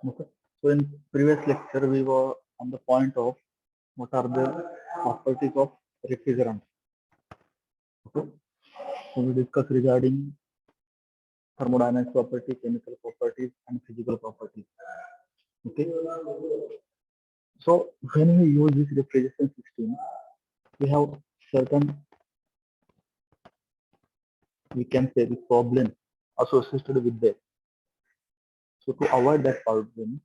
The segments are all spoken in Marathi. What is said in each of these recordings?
Okay. So in previous lecture, we were on the point of what are the properties of refrigerants. Okay. So we discussed regarding thermodynamic property, chemical properties, and physical properties. Okay. So when we use this refrigeration system, we have certain, we can say, the problem associated with that. So to avoid that problem,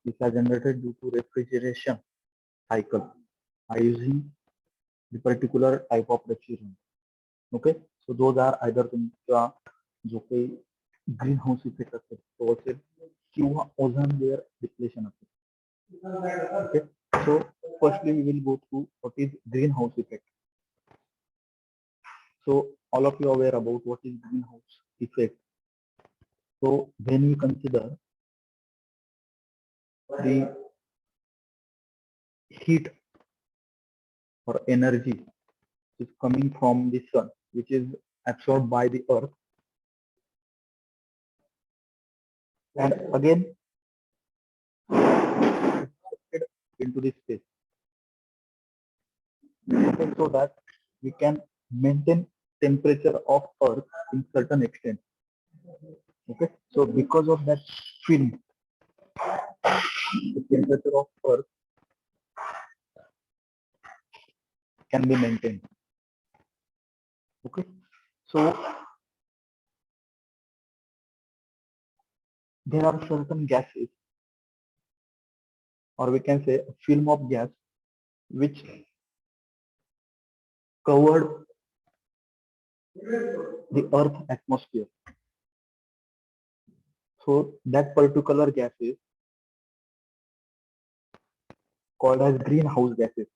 which are generated due to refrigeration cycle by using the particular type of refrigerant. Okay, so those are either तुमचा जो काही ग्रीन हाऊस इफेक्ट असेल तो असेल किंवा ओझोन लेअर डिप्लेशन असेल. Okay, so firstly we will go through what is greenhouse effect. So all of you are aware about what is greenhouse effect. So when we consider the heat or energy is coming from the sun, which is absorbed by the earth, and again into the space. Okay, so that we can maintain temperature of earth in certain extent. Okay, so because of that film, the temperature of earth can be maintained. Okay, so there are certain gases, or we can say a film of gas, which covered the earth atmosphere. So that particular gas is called as greenhouse gases.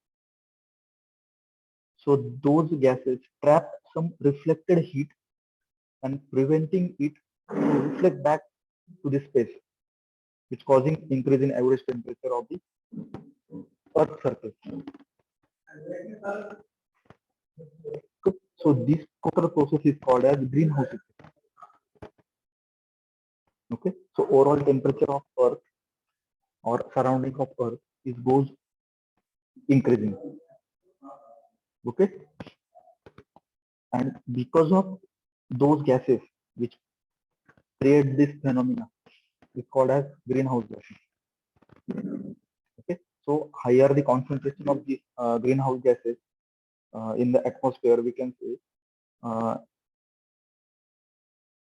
So those gases trap some reflected heat and preventing it to reflect back to the space, which causing increase in average temperature of the earth surface. So this total process is called as greenhouse effect. Okay, so overall temperature of earth or surrounding of earth is goes increasing. Okay, and because of those gases which create this phenomena is called as greenhouse gases. Okay, so higher the concentration of these greenhouse gases in the atmosphere, we can say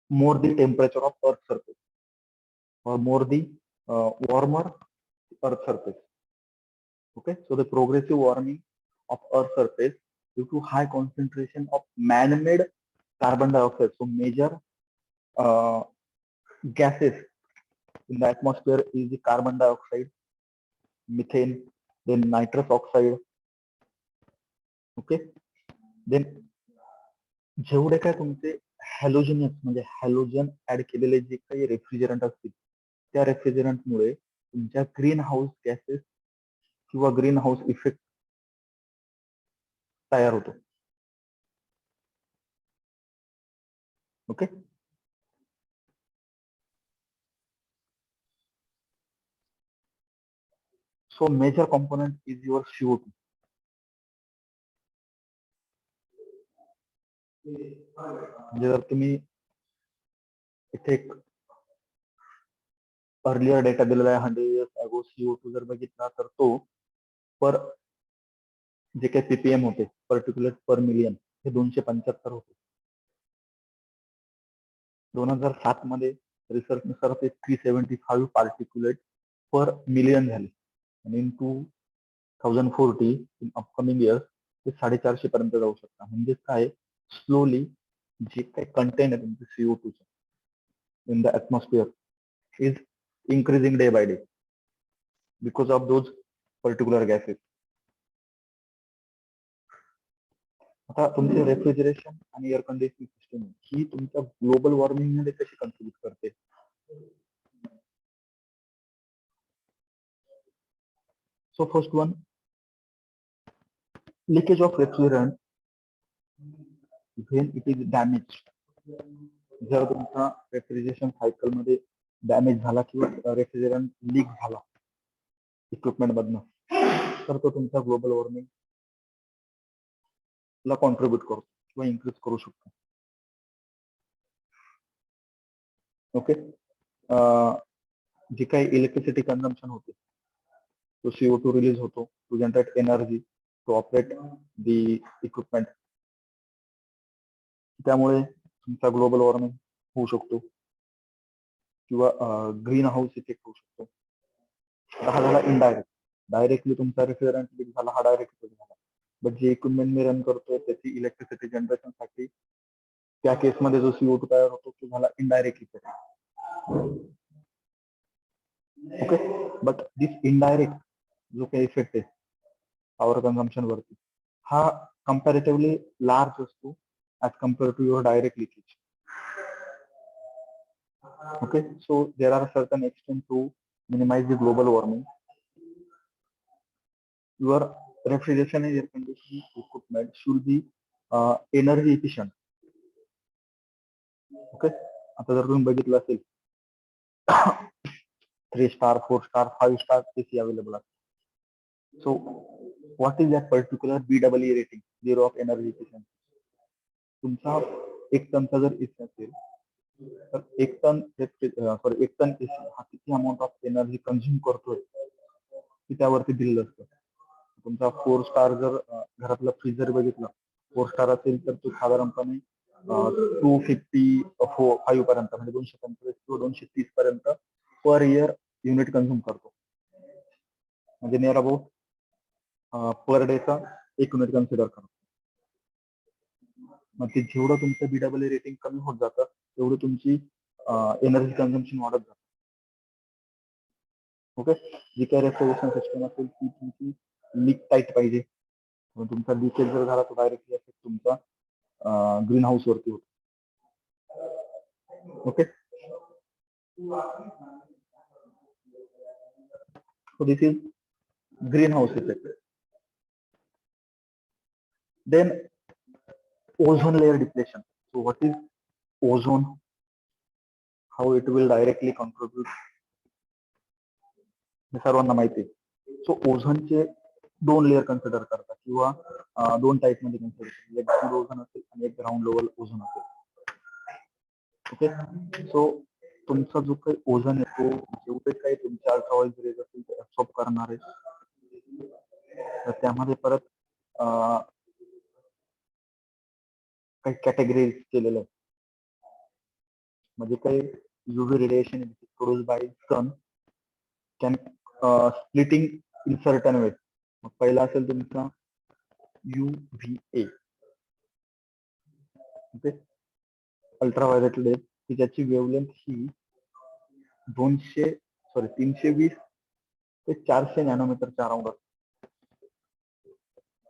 more the temperature of earth surface or more the warmer earth surface. Okay, so the progressive warming of earth surface due to high concentration of man-made carbon dioxide. So major gases in the atmosphere is the carbon dioxide, methane, then nitrous oxide. Okay, then जेवढे काय तुमचे हॅलोजनस म्हणजे हॅलोजन ऍड केलेले जे काही रेफ्रिजरंट असतील त्या रेफ्रिजरंटमुळे तुमच्या ग्रीन हाऊस गॅसेस किंवा ग्रीन हाऊस इफेक्ट तयार होतो. Okay, so major component is your CO2. म्हणजे जर तुम्ही इथे एक अर्लियर डेटा दिलेला आहे 100 years ago CO2 जर बघितला तर तो पर जे काही PPM होते पर्टिक्युलर पर मिलियन हे 275 होते. 2007 मध्ये रिसर्च नुसार ते 375 पार्टिक्युलेट पर मिलियन झाले आणि इन 2040 इन अपकमिंग इयर्स ते 450 पर्यंत जाऊ शकता. म्हणजे काय स्लोली जे काही कंटेंट आहे तुमचं CO2 in the atmosphere is increasing day by day because of those particular gases. आता तुमचे रेफ्रिजरेशन आणि एअर कंडिशनिंग सिस्टम ही तुमच्या ग्लोबल वॉर्मिंग मध्ये कशी कॉन्ट्रीब्यूट करते. So first one, leakage of refrigerant when it is damaged. जर तुमचा रेफ्रिजरेशन सायकल मध्ये डॅमेज झाला किंवा रेफ्रिजरंट लीक झाला इक्विपमेंट मधनं, तर तो तुमचा ग्लोबल वॉर्मिंग ला कॉन्ट्रीब्युट करतो किंवा इन्क्रीज करू शकतो. ओके. जे काही इलेक्ट्रिसिटी कन्झम्पशन होते, तो CO2 रिलीज होतो to generate energy to operate the equipment. त्यामुळे तुमचा ग्लोबल वॉर्मिंग होऊ शकतो किंवा ग्रीन हाऊस इफेक्ट होऊ शकतो. हा झाला इनडायरेक्ट. डायरेक्टली तुमचा रेफ्रिजरंट लीक झाला, हा डायरेक्ट इफेक्ट झाला. बट जे इक्विपमेंट मी रन करतोय त्याची इलेक्ट्रिसिटी जनरेशन साठी त्या केसमध्ये जो CO2 तयार होतो तो झाला indirect effect. Okay. But this indirect जो काही इफेक्ट आहे पॉवर कन्झम्पशन वरती, हा कंपॅरेटिव्हली लार्ज असतो as compare to your direct leakage. Okay, so there are certain extent to minimize the global warming. Your refrigeration and air conditioning equipment should be energy efficient. Okay, आता जर तुम्ही बघितलं असेल 3 star, 4 star, 5 star AC available आहे. So what is that particular BEE rating, Bureau of Energy Efficiency? तुमचा 1 टनचा जर एसी असेल तर 1 टन एसी हा किती अमाऊंट ऑफ एनर्जी कंझ्युम करतोय की त्यावरती दिलेलं असतं. तुमचा 4 स्टार जर घरातला फ्रीज जर बघितला 4 स्टार असेल तर तो साधारणपणे 255 पर्यंत म्हणजे 225 किंवा 230 पर्यंत पर इयर युनिट कंझ्युम करतो. म्हणजे नियर अबाउट पर डेचा 1 युनिट कन्सिडर करतो. मग ते जेवढं तुमचं BEE रेटिंग कमी होत जातं तेवढं तुमची एनर्जी कन्झम्पशन वाढत जातं. ओके. जी काही रेफ्रिजरेशन सिस्टम असेल ती तुमची लीक टाईट पाहिजे. तुमचा लिकेज जर झाला तर डायरेक्टली इफेक्ट तुमचा ग्रीन हाऊस वरती होतो. Okay. So this is greenhouse effect. Then ozone layer depletion. So what is ozone? How it will directly contribute? हे सर्वांना माहिती आहे. सो ओझोनचे 2 लेअर कन्सिडर करतात किंवा 2 टाईप मध्ये कन्सिडर करतात. एक फुल ओझोन असेल आणि एक ग्राउंड लेवल ओझोन असेल. ओके. सो तुमचा जो काही ओझोन आहे तो जेवढे काही तुमचे अल्ट्राव्हायोलेट रेज असतील ते ऍब्सॉर्ब करणार आहे. तर त्यामध्ये परत काही कॅटेगरी केलेलं आहे. म्हणजे काही UV radiation produce by sun can splitting in certain way. पहिला असेल तुमचा UVA. ओके. अल्ट्राव्हायोलेट रेज की ज्याची वेवलेंथ ही 320 ते 400 नॅनोमीटरच्या अराउंड असते,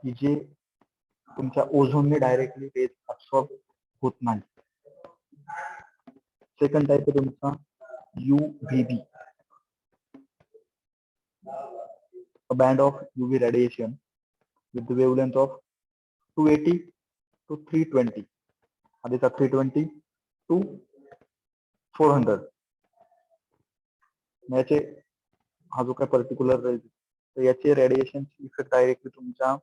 की जे तुमच्या ओझोनने डायरेक्टली रेज ऍब्सॉर्ब होत नाही. सेकंड टाईप आहे तुमचा UVB, a band of UV radiation with the wavelength of 280 to 320. आधीचा 320 to 400. याचे हा जो काय पर्टिक्युलर रेज तर याचे रेडिएशन इफेक्ट डायरेक्टली तुमच्या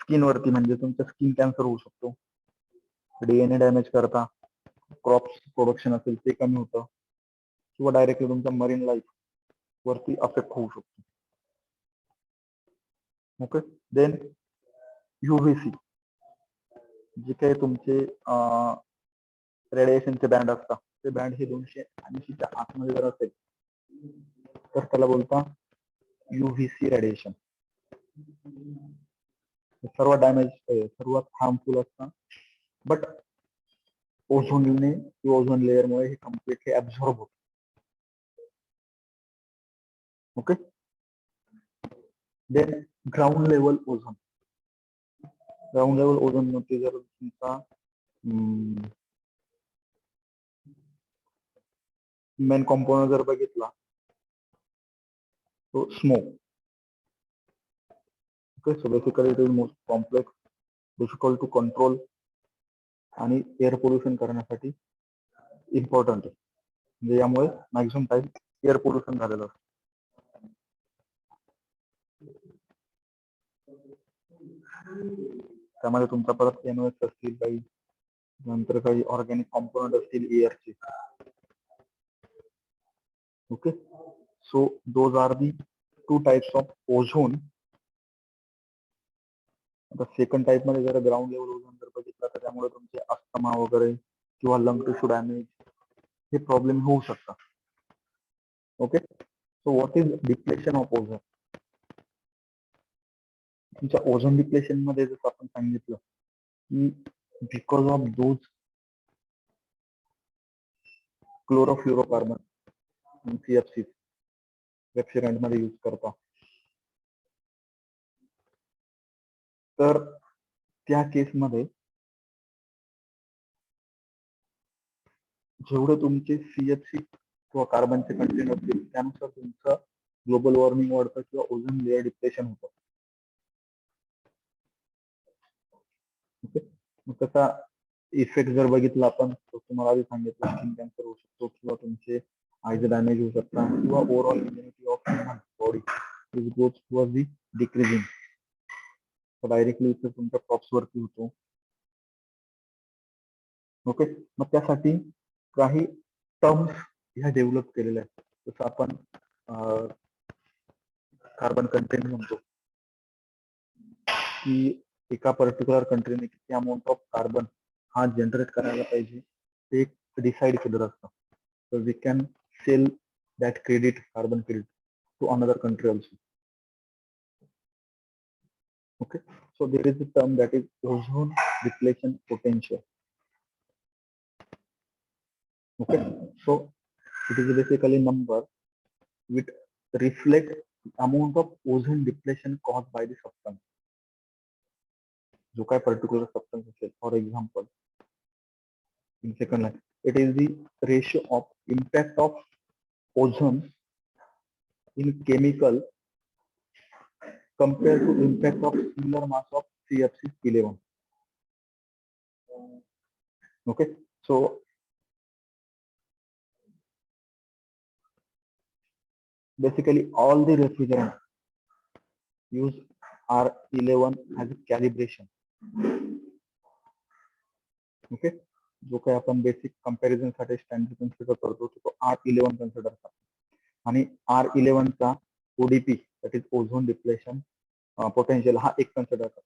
स्किन वरती म्हणजे तुमच्या स्किन कॅन्सर होऊ शकतो. DNA डॅमेज करता, क्रॉप्स प्रोडक्शन असेल ते कमी होतं किंवा डायरेक्टली तुमच्या मरीन लाईफ वरती अफेक्ट होऊ शकतो. ओके. देन UVC जे काही तुमचे रेडिएशनचे बँड असतात ते बँड हे 280च्या आतमध्ये जर असेल तर त्याला बोलता UVC रेडिएशन. सर्व डॅमेज सर्वात हार्मफुल असतात. बट ओझोनने किंवा ओझोन लेअरमुळे हे कम्प्लिटली ऍब्झॉर्ब होतं. Okay. Then ground level ozone. Ground level ozone मध्ये जर तुमचा मेन कॉम्पोनंट जर बघितला तो smoke. Okay. So basically it is most complex, difficult to control आणि एअर पोल्युशन करण्यासाठी इम्पॉर्टंट आहे. म्हणजे यामुळे मॅक्झिमम टाइम एअर पोल्युशन झालेलं असतं. त्यामध्ये तुमचा परत NOx असतील, काही नंतर काही ऑर्गॅनिक कॉम्पोनंट असतील एअरचे. Okay, so those are the 2 types of ozone. आता सेकंड टाइप मध्ये जर ग्राउंड लेवल ओझोन जर बघितला तर त्यामुळे तुमचे अस्थमा वगैरे किंवा लंग टिश्यू डॅमेज हे प्रॉब्लेम होऊ शकतात. Okay, so what is depletion of ozone? तुमच्या ओझोन डिप्लेशन मध्ये जसं आपण सांगितलं की because of those chlorofluorocarbon CFC refrigerant मध्ये यूज करता, तर त्या केसमध्ये जेवढे तुमचे CFC किंवा कार्बनचे कंटेंट असतील त्यानुसार तुमचं ग्लोबल वॉर्मिंग वाढतं किंवा ओझोन लेअर डिप्लेशन होतं. ओके, मग त्याचा इफेक्ट जर बघितला आपण तर तुम्हाला आधी सांगितलं स्किन कॅन्सर होऊ शकतो किंवा तुमचे आयज डॅमेज होऊ शकतात किंवा overall immunity of human body is goes towards the decreasing. Directly तुमच्या क्रॉप्स वरती होतो. ओके, मग त्यासाठी काही टर्म्स ह्या डेव्हलप केलेल्या आहेत. जसं आपण कार्बन कंटेंट म्हणतो की एका पर्टिक्युलर कंट्रीने किती अमाऊंट ऑफ कार्बन हा जनरेट करायला पाहिजे ते एक डिसाइड केलेलं असतं. तर we can sell that credit, carbon credit to another country also. Okay, so there is a term that is ozone depletion potential. Okay, so it is basically a number which reflects the amount of ozone depletion caused by the substance. जो काय particular substance असेल, for example, in second line, it is the ratio of impact of ozone in chemical compared to impact of similar mass of CFC11. Okay, so basically all the refrigerants use R11 as a calibration. Okay, जो काही आपण बेसिक कंपॅरिझन साठी स्टँडर्ड कन्सिडर करतो तो R11 कन्सिडर करतो आणि R11 चा ODP that is ozone depletion potential हा एक कन्सिडर करतो.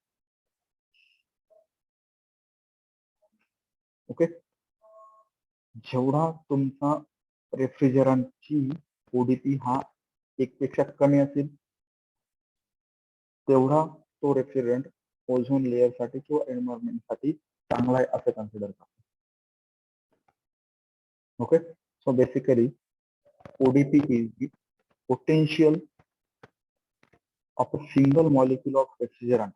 ओके, जेवढा तुमचा रेफ्रिजरंटची ODP हा एक पेक्षा कमी असेल तेवढा तो रेफ्रिजरंट ओझोन लेअर साठी किंवा एन्व्हायरमेंट साठी चांगला आहे असं कन्सिडर करतो. Okay, so basically ODP is the potential of a single molecule of refrigerant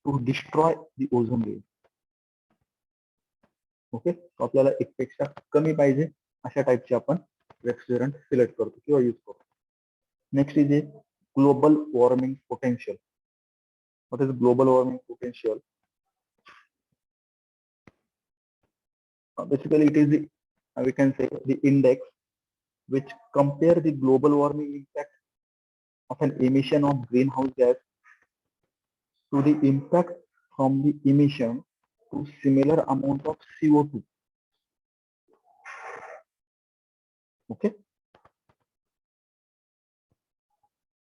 to destroy the ozone layer. Okay, so आपल्याला एक पेक्षा कमी पाहिजे अशा टाइपचे आपण रेफ्रिजरंट सिलेक्ट करतो किंवा यूज करतो. Next is a global warming potential. What is global warming potential? Basically it is the we can say the index which compare the global warming impact of an emission of greenhouse gas to the impact from the emission to similar amount of CO2. Okay,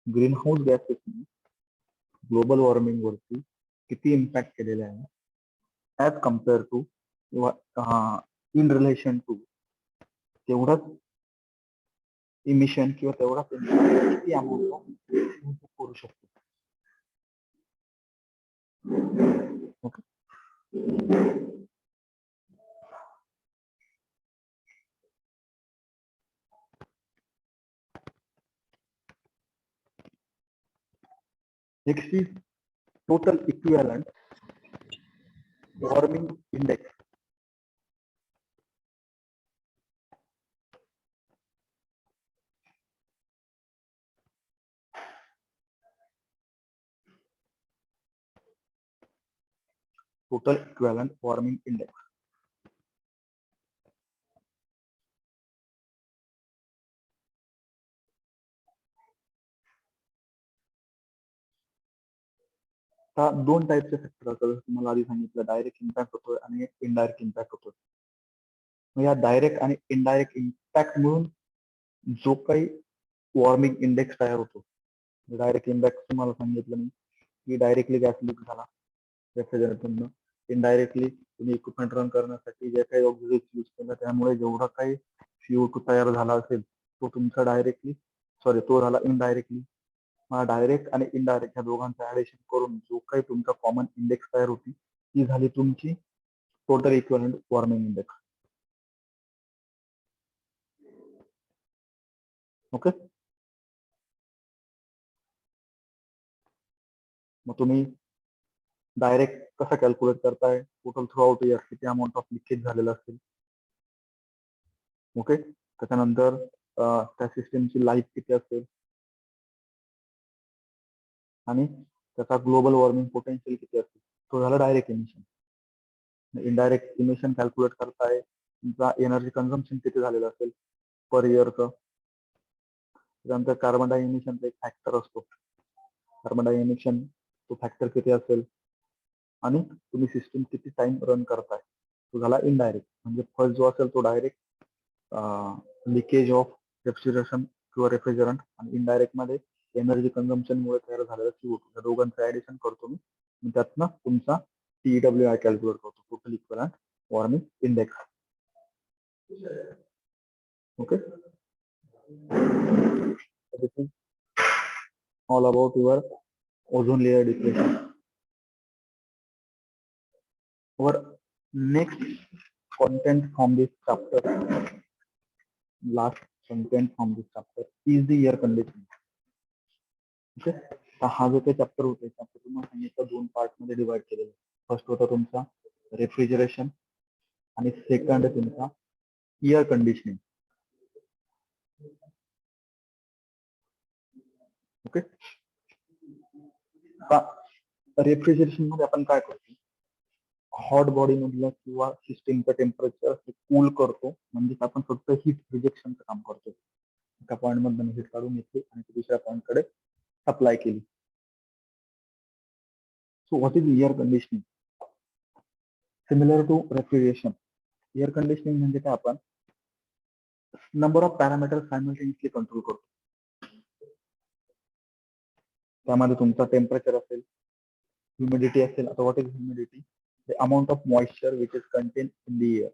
greenhouse गॅसेसने ग्लोबल वॉर्मिंग वरती किती इम्पॅक्ट केलेला आहे ऍज कम्पेअर टू किंवा इन रिलेशन टू तेवढाच इमिशन किंवा तेवढाच किती अमाऊंट ऑफ करू शकतो. Okay, next is total equivalent warming index. Total equivalent warming index. आता दोन टाईपचे फॅक्टर असतात, तुम्हाला आधी सांगितलं, डायरेक्ट इम्पॅक्ट होतोय आणि इनडायरेक्ट इम्पॅक्ट होतोय. मग या डायरेक्ट आणि इनडायरेक्ट इम्पॅक्ट मिळून जो काही वॉर्मिंग इंडेक्स तयार होतो, डायरेक्ट इम्पॅक्ट तुम्हाला सांगितलं मी की डायरेक्टली गॅस लीक झाला रेफ्रिजरेटरनं, इनडायरेक्टली तुम्ही इक्विपमेंट रन करण्यासाठी जे काही ऑक्सिजन यूज केला त्यामुळे जेवढा काही CO2 तयार झाला असेल तो तुमचा तो झाला इनडायरेक्टली. मला डायरेक्ट आणि इनडायरेक्ट ह्या दोघांचं ऍडिशन करून जो काही तुमचा कॉमन इंडेक्स तयार होती ती झाली तुमची total equivalent warming index. Okay, मग तुम्ही डायरेक्ट कसं कॅल्क्युलेट करताय, टोटल थ्रू आउट इयर किती अमाऊंट ऑफ लिकेज झालेलं असेल. ओके, त्याच्यानंतर त्या सिस्टीमची लाईफ किती असेल आणि त्याचा ग्लोबल वॉर्मिंग पोटेन्शियल किती असेल, तो झाला direct emission. Indirect emission calculate करताय, तुमचा एनर्जी कन्झम्पशन किती झालेलं असेल पर इयरचं. त्यानंतर कार्बन डाय इमिशनचा एक फॅक्टर असतो, कार्बन डाय इमिशन तो फॅक्टर किती असेल आणि तुम्ही सिस्टीम किती टाइम रन करताय, तो झाला इनडायरेक्ट. म्हणजे फर्स्ट जो असेल तो डायरेक्ट लिकेज ऑफ रेफ्रिजरेशन किंवा रेफ्रिजरंट, आणि इनडायरेक्ट मध्ये एनर्जी कन्झम्पशन मुळे तयार झालेला CO2, या दोघांचं ऍडिशन करतो मी, त्यातनं तुमचा TWI कॅल्क्युलेट करतो, total equivalent warming index. Okay, this is all about your ozone layer depletion. Our next content from this chapter, last content from this chapter is the air conditioning. Okay, हा जो काही चॅप्टर होता चॅप्टर तुम्हाला सांगितलं दोन पार्ट मध्ये डिवाइड केलेलं. फर्स्ट होता तुमचा रेफ्रिजरेशन आणि सेकंड आहे तुमचा एअर कंडिशनिंग. ओके, रेफ्रिजरेशन मध्ये आपण काय करतो, हॉट बॉडी मधलं किंवा सिस्टीमचं टेम्परेचर कूल करतो, म्हणजे आपण फक्त हीट रिजेक्शनचं काम करतो. एका पॉईंट मधून हीट काढून घेतली आणि दुसऱ्या पॉईंट कडे सप्लाय केली. So what is air conditioning? Similar to refrigeration, air conditioning म्हणजे काय, आपण number of parameter simultaneously control करतो. त्यामध्ये तुमचा टेम्परेचर असेल, ह्युमिडिटी असेल. आता what is humidity? The amount of moisture which is contain in the air.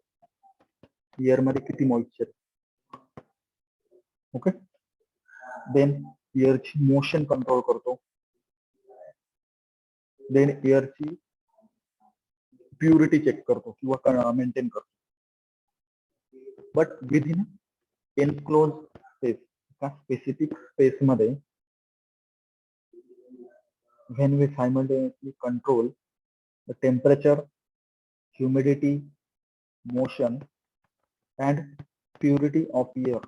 Air मध्ये किती मॉइश्चर. ओके, देन एअरची मोशन कंट्रोल करतो, देन एअरची प्युरिटी चेक करतो किंवा मेंटेन करतो. बट विदिन एनक्लोज स्पेस, एका स्पेसिफिक स्पेस मध्ये, when we simultaneously control the temperature, humidity, motion and purity of air,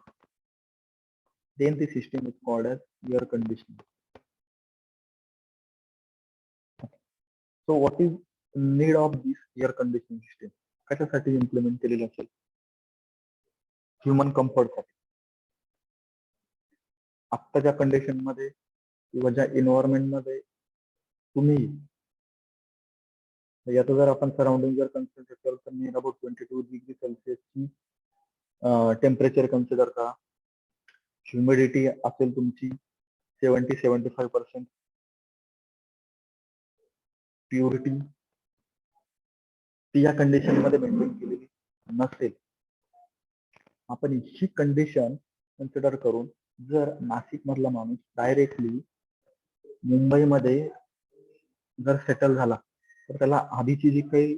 then the system is called as air conditioning. So what is need of this air conditioning system? कशासाठी इम्प्लिमेंट केलेलं असेल? ह्युमन कम्फर्ट साठी. आत्ताच्या कंडिशन मध्ये किंवा ज्या एन्व्हायरमेंट मध्ये तुम्ही, याचं जर आपण सराउंडिंग जर कन्सिडर केलं तर नियर अबाउट 22 डिग्री सेल्सिअसची टेम्परेचर कन्सिडर करा. ह्युमिडिटी असेल तुमची 70-75%. प्युरिटी ती या कंडिशन मध्ये मेंटेन केलेली नसेल. आपण ही कंडिशन कन्सिडर करून जर नाशिक मधला माणूस डायरेक्टली मुंबईमध्ये जर सेटल झाला तर त्याला आधीची जी काही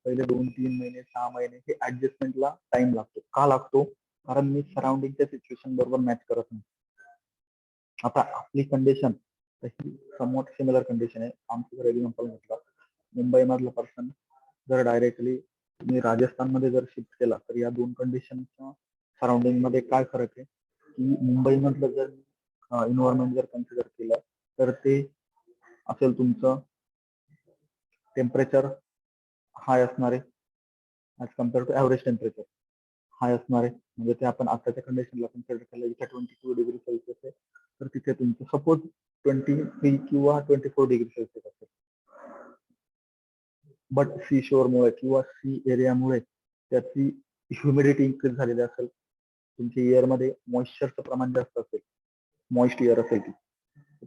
पहिले 2-3 महिने 6 महिने हे ऍडजस्टमेंटला टाइम लागतो. का लागतो? कारण मी सराउंडिंगच्या सिच्युएशन बरोबर मॅच करत नाही. आता आपली कंडिशन ही समवॉट सिमिलर कंडिशन आहे. आमचं जर एक्झाम्पल म्हटलं, मुंबई मधला पर्सन जर डायरेक्टली तुम्ही राजस्थान मध्ये जर शिफ्ट केला तर या दोन कंडिशनच्या सराउंडिंग मध्ये काय फरक आहे की मुंबई मधलं जर एन्व्हायरमेंट जर कन्सिडर केलं तर ते असेल तुमचं टेम्परेचर हाय असणार आहे as compare to average temperature high असणार आहे. म्हणजे ते आपण आताच्या कंडिशनला कन्सिडर केलं, इथे 22 डिग्री सेल्सिअस आहे तर तिथे तुमचं सपोज 23 किंवा 24 डिग्री सेल्सिअस असेल. बट सी शोअरमुळे किंवा सी एरियामुळे त्याची ह्युमिडिटी इन्क्रीज झालेली असेल, तुमच्या एअरमध्ये मॉइश्चरचं प्रमाण जास्त असेल, मॉइस्ट एअर असेल ती,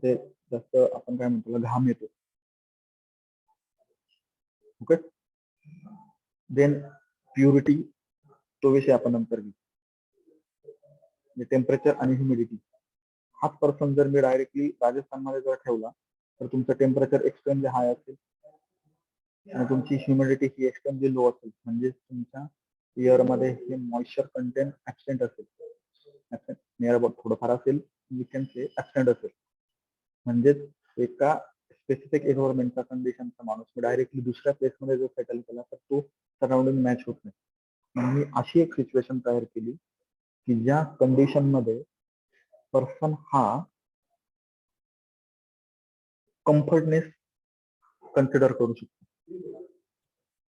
ते जास्त आपण काय म्हणतो घाम येतो. ओके, देन प्युरिटी, तो विषय आपण नंतर घेऊ. टेम्परेचर आणि ह्युमिडिटी हाच पर्सन जर मी डायरेक्टली राजस्थानमध्ये जर ठेवला तर तुमचं टेम्परेचर एक्स्ट्रीमली हाय असेल आणि तुमची ह्युमिडिटी ही एक्स्ट्रीमली लो असेल, म्हणजे तुमच्या एअरमध्ये हे मॉइश्चर कंटेंट ऍबसेंट असेल, नियर अबाउट थोडंफार असेल, वी कॅन से ऍबसेंट असेल. म्हणजेच एका स्पेसिफिक एन्व्हायरमेंटचा कंडिशनचा माणूस मी डायरेक्टली दुसऱ्या प्लेसमध्ये जर सेटल केला तर तो सराउंडिंग मॅच होत नाही. म्हणून मी अशी एक सिच्युएशन तयार केली की ज्या कंडिशन मध्ये पर्सन हा कम्फर्टनेस कन्सिडर करू शकतो.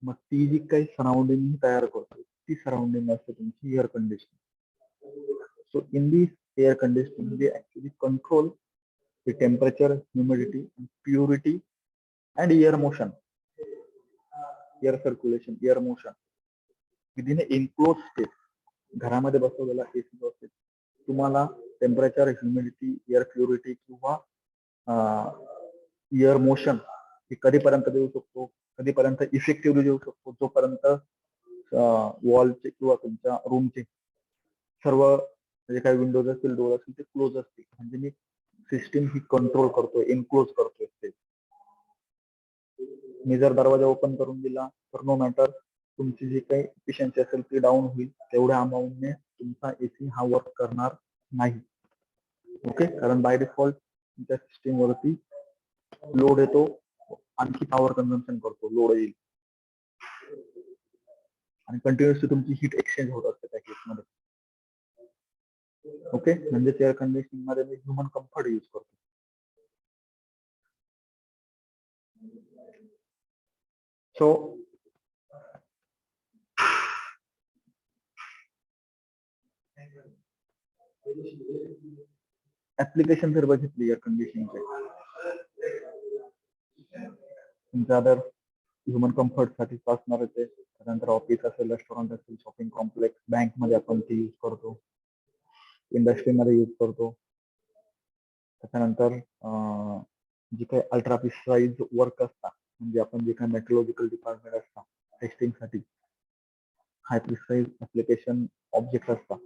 मग ती जी काही सराउंडिंग तयार करतो ती सराउंडिंग असते तुमची air condition. So in this air conditioning we actually control the temperature, humidity, purity and air motion, air circulation, air motion within an enclosed space. घरामध्ये बसवलेला एसी जो असेल तुम्हाला टेम्परेचर, ह्युमिडिटी, एअर प्युरिटी किंवा एअर मोशन हे कधीपर्यंत देऊ शकतो, कधीपर्यंत इफेक्टिव्हली देऊ शकतो, जोपर्यंत वॉलचे किंवा तुमच्या रूमचे सर्व जे काही विंडोज असतील, डोर असतील ते क्लोज असतील. म्हणजे मी सिस्टीम ही कंट्रोल करतोय, एनक्लोज करतोय. मी जर दरवाजा ओपन करून दिला तर नो मॅटर तुमची जी काही एफिशियन्सी असेल ती डाऊन होईल, तेवढ्या अमाऊंटने तुमचा एसी हा वर्क करणार नाही. ओके, कारण बाय डिफॉल्ट तुमच्या सिस्टीम वरती लोड येतो, आणखी पॉवर कन्झम्पशन करतो, लोड येईल आणि कंटिन्युअसली तुमची हीट एक्सचेंज होत असते त्या केसमध्ये. ओके, म्हणजे एअर कंडिशनिंग मध्ये मी ह्युमन कम्फर्ट यूज करतो. सो ऍप्लिकेशन जर बघितली एअर कंडिशनिंगचे, तुमच्या अदर ह्युमन कम्फर्ट साठी असणार ते, त्यानंतर ऑफिस असेल, रेस्टॉरंट असेल, शॉपिंग कॉम्प्लेक्स, बँक मध्ये आपण ते यूज करतो, इंडस्ट्रीमध्ये यूज करतो. त्याच्यानंतर जे काही अल्ट्रा प्रिसाइज वर्क असतात, म्हणजे आपण जे काही मेट्रोलॉजिकल डिपार्टमेंट असतात टेस्टिंग साठी, हाय प्रिसाइज ऍप्लिकेशन ऑब्जेक्ट असतात,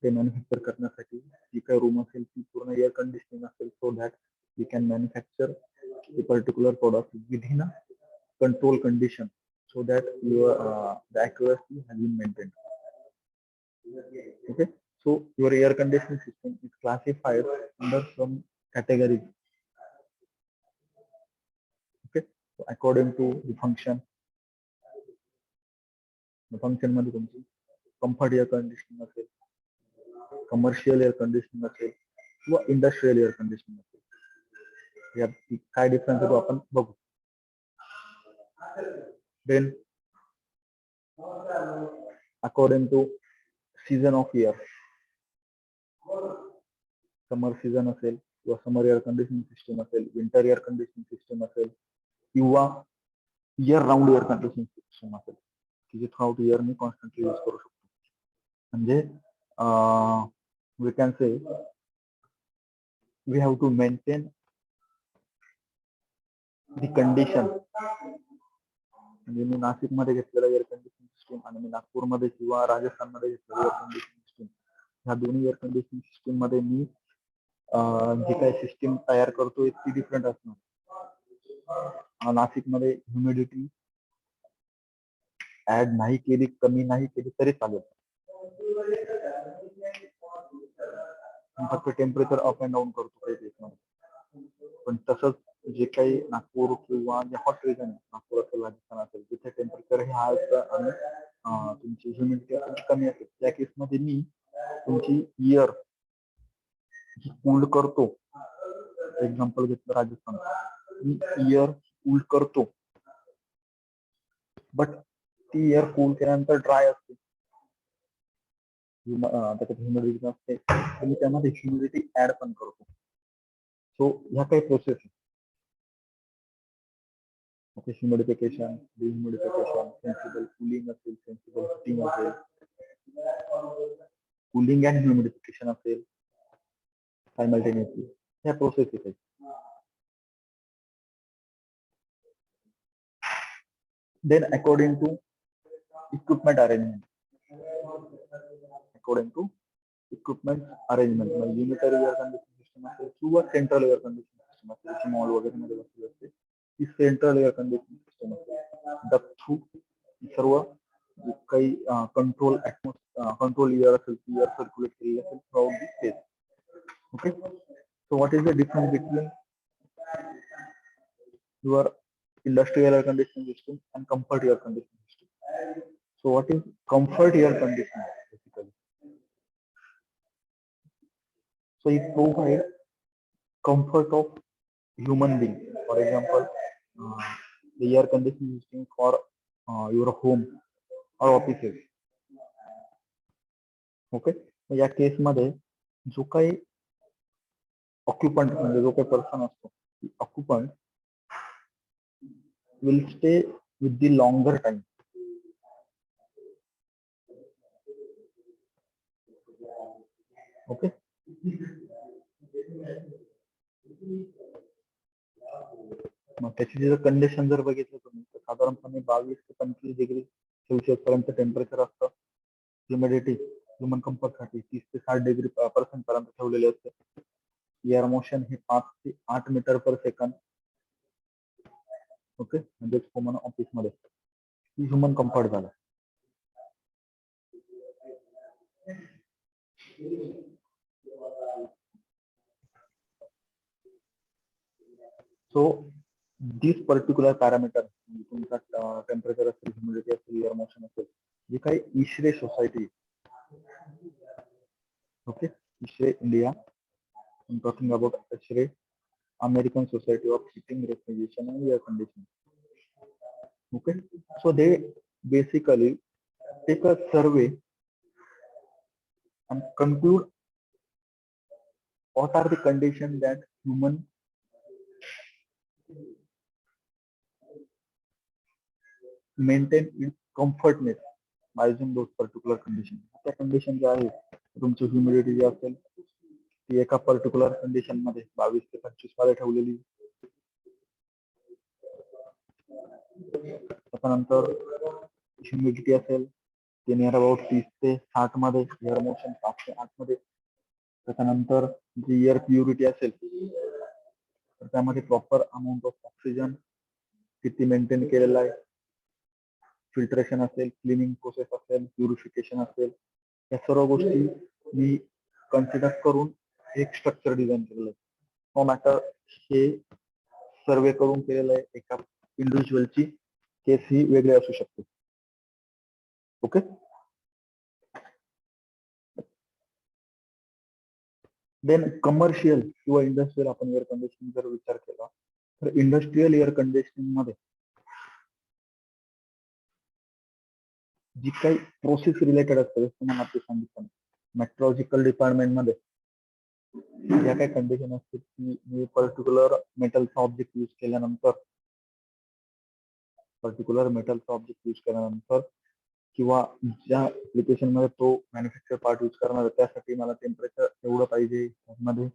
ते मॅन्युफॅक्चर करण्यासाठी जी काही रूम असेल ती पूर्ण एअर कंडिशनिंग असेल, so that we can manufacture a particular product within a control condition so that your the accuracy has been maintained. Okay, so your air conditioning system is classified under some categories. Okay, so according to the function मध्ये तुमची comfort air conditioning असेल, commercial air conditioning असेल किंवा industrial air conditioning असेल, यात काय डिफरन्स आहे तो आपण बघू. Then according to season of year, summer season असेल किंवा समर एअर कंडिशनिंग सिस्टम असेल, विंटर एअर कंडिशनिंग सिस्टम असेल किंवा year round air conditioning system असेल की जे थ्रूआउट इयर मी कॉन्स्टंटली यूज करू शकतो. म्हणजे we can say we have to maintain the condition. म्हणजे मी नाशिक मध्ये घेतलेला एअर कंडिशनिंग सिस्टम आणि मी नागपूरमध्ये किंवा राजस्थान मध्ये घेतलेला एअर कंडिशनिंग सिस्टम, ह्या दोन्ही एअर कंडिशनिंग सिस्टम मध्ये मी जी काही सिस्टीम तयार करतोय ती डिफरंट असणार. नाशिक मध्ये ह्युमिडिटी ऍड नाही केली, कमी नाही केली तरी चालेल, फक्त टेम्परेचर अप अँड डाऊन करतो काही केसमध्ये. पण तसंच जे काही नागपूर किंवा जे हॉट रिजन आहे, नागपूर असेल, राजस्थान असेल, जिथे टेम्परेचर हे हाय असतं आणि तुमची ह्युमिडिटी कमी असेल, त्या केसमध्ये मी तुमची इयर कूल्ड करतो. एक्झाम्पल घेतलं राजस्थान, मी इयर कूल करतो, बट ती इयर कूल केल्यानंतर ड्राय असते, त्याच्यात ह्युमिडिटी असते, मी त्यामध्ये ह्युमिडिटी ऍड पण करतो. सो ह्या काही process Okay, humidification, dehumidification, sensible cooling असेल, sensible heating असेल, cooling and humidification असेल simultaneously. ह्या प्रोसेस आहेत. Then according to equipment arrangement, unitary air conditioning system असेल किंवा central air conditioning system असेल, जशी मॉल वगैरे मध्ये बसली असते ती central air conditioning system असेल. The through सर्व काही कंट्रोल एअर असेल ती एअर सर्क्युलेट केलेली असेल throughout the space. Okay, so what is the difference between your industrial air conditioning system and comfort air conditioning system? So what is comfort air conditioning basically? So it provides comfort of human being. For example, the air conditioning system for your home or offices. Okay, या केस मध्ये जो काही ऑक्युपंट म्हणजे जो काही पर्सन असतो ऑक्युपंट will stay with the longer time. Okay. मग त्याची जर कंडिशन जर बघितलं तुम्ही तर साधारणपणे 22 ते 25 डिग्री सेल्सिअस पर्यंत टेम्परेचर असतं. ह्युमिडिटी ह्युमन कम्फर्ट साठी 30 ते 60 डिग्री पर्सेंट पर्यंत ठेवलेले असते. एअर मोशन हे 5 ते 8 मीटर पर सेकंद. ओके, म्हणजे कॉमन ऑफिस मध्ये ह्युमन कम्फर्ट झाला. So this particular parameter तुमचा टेम्परेचर असेल, ह्युमिडिटी असेल, एअर मोशन असेल, जे काही ISHRAE society, okay, ISHRAE India, I'm talking about ISRE, American Society of Heating, Refrigeration and Air Conditioning. Okay, so they basically take a survey and conclude what are the conditions that human maintain its comfortness by using those particular conditions. त्या कंडिशन ज्या आहेत, तुमची ह्युमिडिटी जी असेल ती एका पर्टिक्युलर कंडिशन मध्ये 22 ते 25 मध्ये ठेवलेली. त्यानंतर ह्युमिडिटी असेल ती नियर अबाउट 30 ते 60 मध्ये, एअर मोशन 7 ते 8 मध्ये. त्यानंतर जी एअर प्युरिटी असेल तर त्यामध्ये प्रॉपर अमाऊंट ऑफ ऑक्सिजन किती मेंटेन केलेला आहे, फिल्ट्रेशन असेल, क्लिनिंग प्रोसेस असेल, प्युरिफिकेशन असेल, या सर्व गोष्टी मी कन्सिडर करून एक स्ट्रक्चर डिझाईन केलेलं आहे. नो मॅटर हे सर्वे करून केलेलं आहे. एका इंडिव्हिज्युअलची केस ही वेगळी असू शकते. ओके, देन कमर्शियल किंवा इंडस्ट्रियल आपण एअर कंडिशनिंग जर विचार केला तर इंडस्ट्रियल एअर कंडिशनिंग मध्ये जी काही प्रोसेस रिलेटेड असते, जसं तुम्हाला आपण सांगितलं मेट्रोलॉजिकल डिपार्टमेंट मध्ये ज्या काही कंडिशन असते की पर्टिक्युलर मेटलचा ऑब्जेक्ट यूज केल्यानंतर किंवा ज्या ऍप्लिकेशन मध्ये तो मॅन्युफॅक्चर पार्ट यूज करणार आहे त्यासाठी मला टेम्परेचर एवढं पाहिजे, त्यामध्ये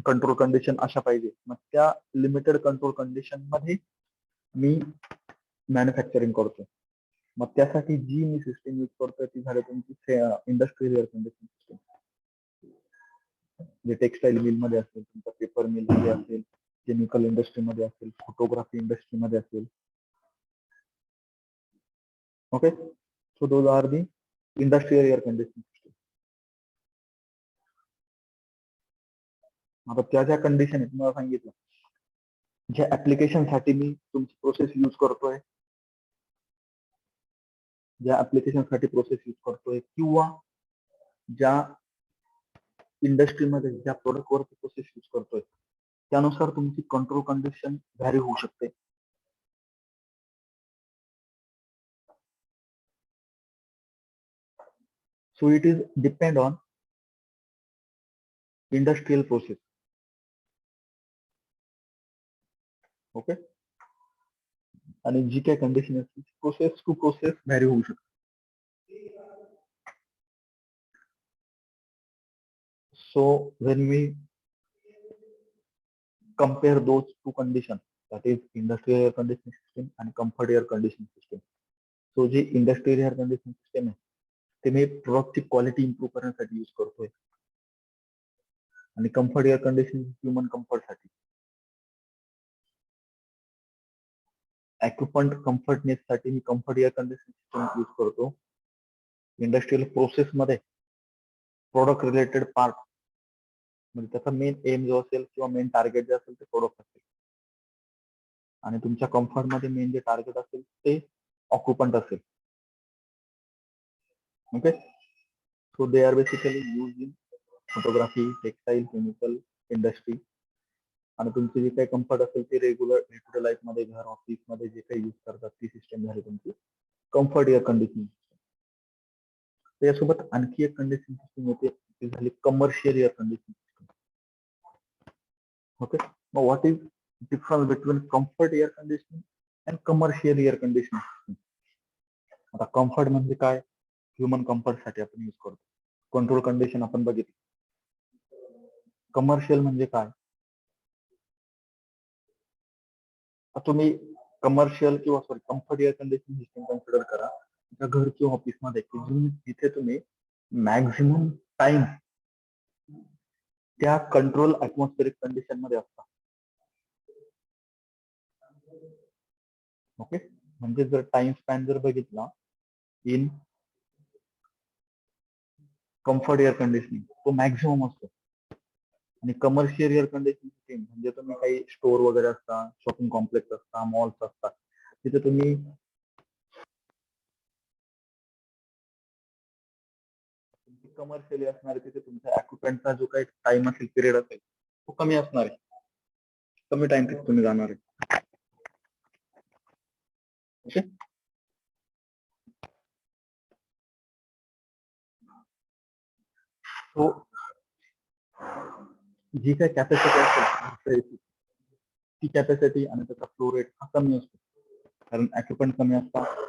कंट्रोल कंडिशन अशा पाहिजे. मग त्या लिमिटेड कंट्रोल कंडिशन मध्ये मी मॅन्युफॅक्चरिंग करतो. मग त्यासाठी जी मी सिस्टीम यूज करतोय ती झाली तुमची इंडस्ट्रियल एअर कंडिशनिंग सिस्टीम. जे टेक्सटाईल मिल मध्ये असेल, तुमचा पेपर मिल मध्ये असेल, केमिकल इंडस्ट्रीमध्ये असेल, फोटोग्राफी इंडस्ट्रीमध्ये असेल. Okay, so those are the industrial air conditioning system. आता त्या ज्या कंडिशन आहेत तुम्हाला सांगितलं, ज्या ऍप्लिकेशन साठी मी तुमची प्रोसेस यूज करतोय, किंवा ज्या इंडस्ट्रीमध्ये ज्या प्रोडक्ट वरती प्रोसेस यूज करतोय त्यानुसार तुमची कंट्रोल कंडिशन व्हॅरी होऊ शकते. So it is depend on industrial process. Okay. आणि जी काही कंडिशन असते प्रोसेस टू प्रोसेस व्हॅरी होऊ शकते. So when we compare those two conditions, that is industrial air conditioning system and comfort air conditioning system. So G industrial air conditioning system आहे ते मी प्रोडक्टची क्वालिटी इम्प्रूव्ह करण्यासाठी यूज करतोय आणि कम्फर्ट एअर कंडिशनिंग ह्युमन कम्फर्टसाठी. ऑक्युपंट कम्फर्टनेस साठी मी comfort air conditioning system use करतो. इंडस्ट्रियल प्रोसेस मध्ये प्रोडक्ट रिलेटेड पार्ट म्हणजे त्याचा मेन एम जो असेल किंवा मेन टार्गेट जे असेल ते प्रोडक्ट असेल आणि तुमच्या कम्फर्ट मध्ये मेन जे टार्गेट असेल ते ऑक्युपंट असेल. Okay, so they are basically use in photography, textile, chemical industry. आणि तुमची जी काही कम्फर्ट असेल ती regular day to day life मध्ये घर ऑफिस मध्ये जे काही यूज करतात ती सिस्टम झाली तुमची कम्फर्ट एअर कंडिशनिंग. त्यासोबत आणखी एक कंडिशनिंग सिस्टम येते ती झाली commercial air conditioning system. Okay, मग what is difference between comfort air conditioning and commercial air conditioning system. आता कम्फर्ट म्हणजे काय, ह्युमन कम्फर्ट साठी आपण यूज करतो. कंट्रोल कंडिशन आपण बघितली. कमर्शियल म्हणजे काय, तुम्ही कमर्शियल किंवा sorry comfort air conditioning system consider करा तुमच्या घर किंवा ऑफिस मध्ये जिथे तुम्ही मॅक्झिमम टाइम त्या कंट्रोल ऍटमॉस्फेरिक कंडिशन मध्ये असता. ओके, म्हणजे जर टाइम स्पॅन जर बघितला इन कम्फर्ट एअर कंडिशनिंग तो मॅक्झिमम असतो. आणि कमर्शियल एअर कंडिशनिंग सिस्टम म्हणजे तुम्ही काही स्टोर वगैरे असता, शॉपिंग कॉम्प्लेक्स असता, मॉल्स असतात, तिथे तुम्ही कमर्शियली असणार आहे तिथे तुमच्या ऑक्युपंटचा जो काही टाइम असेल, पिरियड असेल तो कमी असणार आहे. कमी टाइम तिथे तुम्ही जाणार आहे. ओके, तो जी काही कॅपॅसिटी असेल ती कॅपॅसिटी आणि त्याचा फ्लो रेट हा कमी असतो कारण ऑक्युपंट कमी असतात.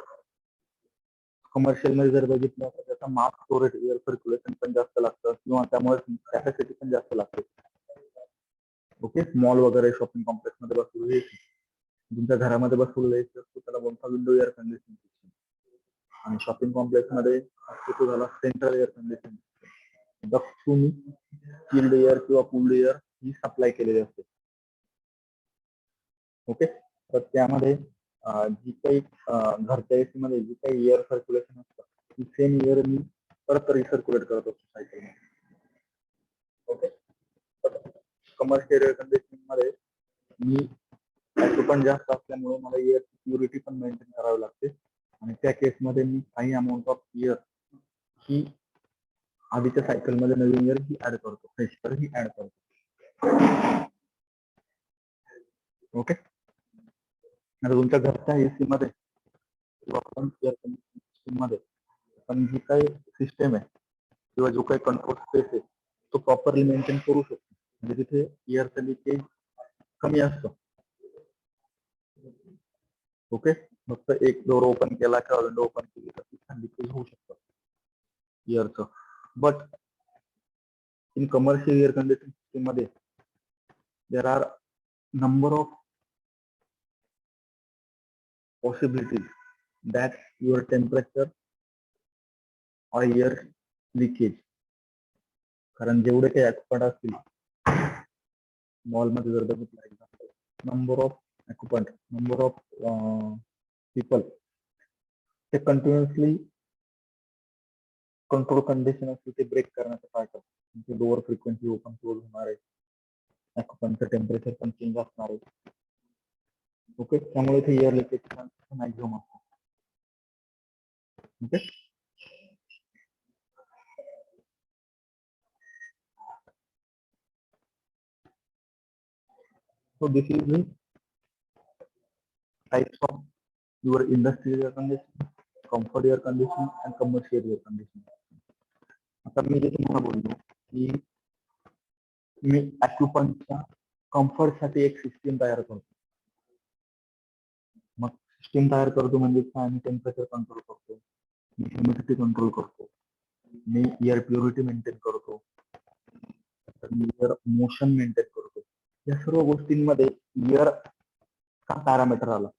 कमर्शियल मध्ये जर बघितलं तर त्याचा mass flow rate, air circulation पण जास्त लागतं किंवा त्यामुळे कॅपॅसिटी पण जास्त लागते. ओके, मॉल वगैरे शॉपिंग कॉम्प्लेक्स मध्ये बसलेले तुमच्या घरामध्ये बसवलेले असतो त्याला बोलता विंडो एअर कंडिशनिंग सिस्टम. आणि शॉपिंग कॉम्प्लेक्स मध्ये असतो तो झाला सेंट्रल एअर कंडिशनिंग सिस्टम. तुम्ही चिल्ड एअर किंवा कूल्ड एअर ही सप्लाय केलेली असते. ओके, तर त्यामध्ये जी काही घरच्या एसी मध्ये जी काही एअर सर्क्युलेशन असतं ती सेम एअर मी परत रिसर्क्युलेट करत असतो सायकलमध्ये. ओके, कमर्शियल एअर कंडिशनिंग मध्ये मी ऑक्युपंट जास्त असल्यामुळे मला एअरची प्युरिटी पण मेंटेन करावी लागते आणि त्या केसमध्ये मी काही अमाऊंट ऑफ एअर ही आधीच्या सायकल मध्ये नवीन एअर ही ऍड करतो, फ्रेश एअर ही ऍड करतो. ओके, आता तुमच्या घरच्या एसी मध्ये किंवा एअर कंडिशनिंग सिस्टम मध्ये पण जी काही सिस्टम आहे किंवा जो काही कंट्रोल स्पेस आहे तो प्रॉपरली मेंटेन करू शकतो. म्हणजे तिथे एअरचा लिकेज कमी असतो. ओके, फक्त एक डोर ओपन केला किंवा विंडो ओपन केली तर लिकेज होऊ शकतं एअरचं. But in commercial air conditioning system मध्ये there are number of possibilities that your temperature or air leakage, कारण जेवढे काही ऑक्युपंट असतील मॉलमध्ये जर बघितलं example, number of occupant, number of people ते कंटिन्युअसली कंट्रोल कंडिशन असते ते ब्रेक करण्याचं काय करतात. डोअर फ्रिक्वेन्सी ओपन क्लोज होणार आहे, ऑक्युपंटचं टेम्परेचर पण चेंज असणार आहे. ओके, त्यामुळे ते एअर लिकेज मॅक्झिमम असतो. Okay, so this is the types of your industrial air conditioning, comfort air conditioning and commercial air conditioning. आता मी जे तुम्हाला बोललो की मी ऑक्युपंटच्या कम्फर्ट साठी एक सिस्टीम तयार करतो. मग सिस्टीम तयार करतो म्हणजे काय, मी टेम्परेचर कंट्रोल करतो, मी ह्युमिडिटी कंट्रोल करतो, मी एअर प्युरिटी मेंटेन करतो, मी एअर मोशन मेंटेन करतो. या सर्व गोष्टींमध्ये एअर का पॅरामीटर आला,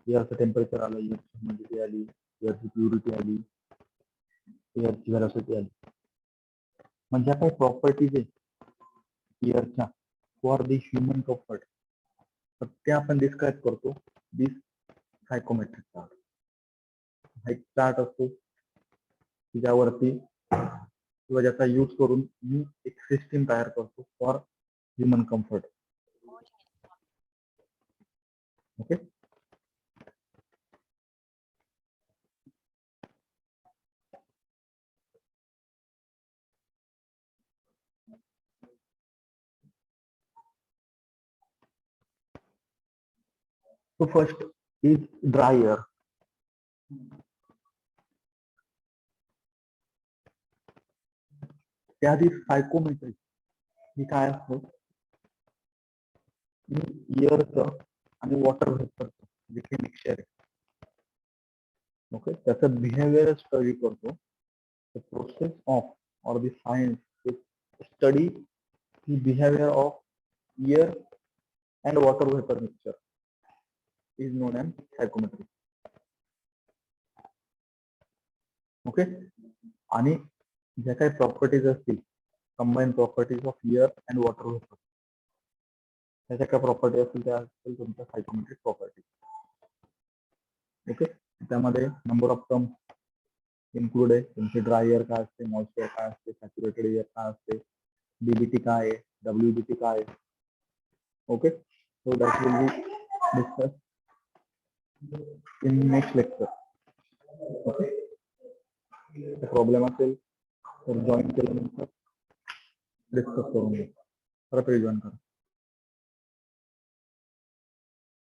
एअरचं टेम्परेचर आलं, एअरची ह्युमिडिटी आली, एअरची प्युरिटी आली, एअरची व्हेलॉसिटी आली. म्हणजे काही प्रॉपर्टीज आहे एअरच्या फॉर द ह्युमन कम्फर्ट, तर ते आपण डिस्क्राईब करतो दिस सायकोमेट्रिक चार्ट. हा एक चार्ट असतो ज्यावरती किंवा ज्याचा यूज करून मी एक सिस्टीम तयार करतो for human comfort. Okay. So first is dry air. त्याआधी सायकोमेट्री ही काय असतं, एअरचं आणि वॉटर व्हेपरचं जे मिक्सचर आहे, ओके, त्याचं बिहेवियर स्टडी करतो. The process of or the science to study the behavior of air and water vapor mixture is known as psychometry. Okay. आणि ज्या काही प्रॉपर्टीज असतील, combine properties of air and water vapour, त्याच्या काय प्रॉपर्टी असतील त्या असतील तुमच्या सायकोमेट्रिक प्रॉपर्टी. ओके. त्यामध्ये नंबर ऑफ टर्म इन्क्लूड आहे. तुमचे ड्राय एअर काय असते, मॉइश्चर एअर काय असते, सॅच्युरेटेड एअर काय असते, डीबीटी काय आहे, डब्ल्यूबीटी काय आहे. Okay. So that will be discuss in next lecture. Okay. Problem असेल तर जॉईन केल्यानंतर डिस्कस करून घ्या. परत रिजॉईन करा.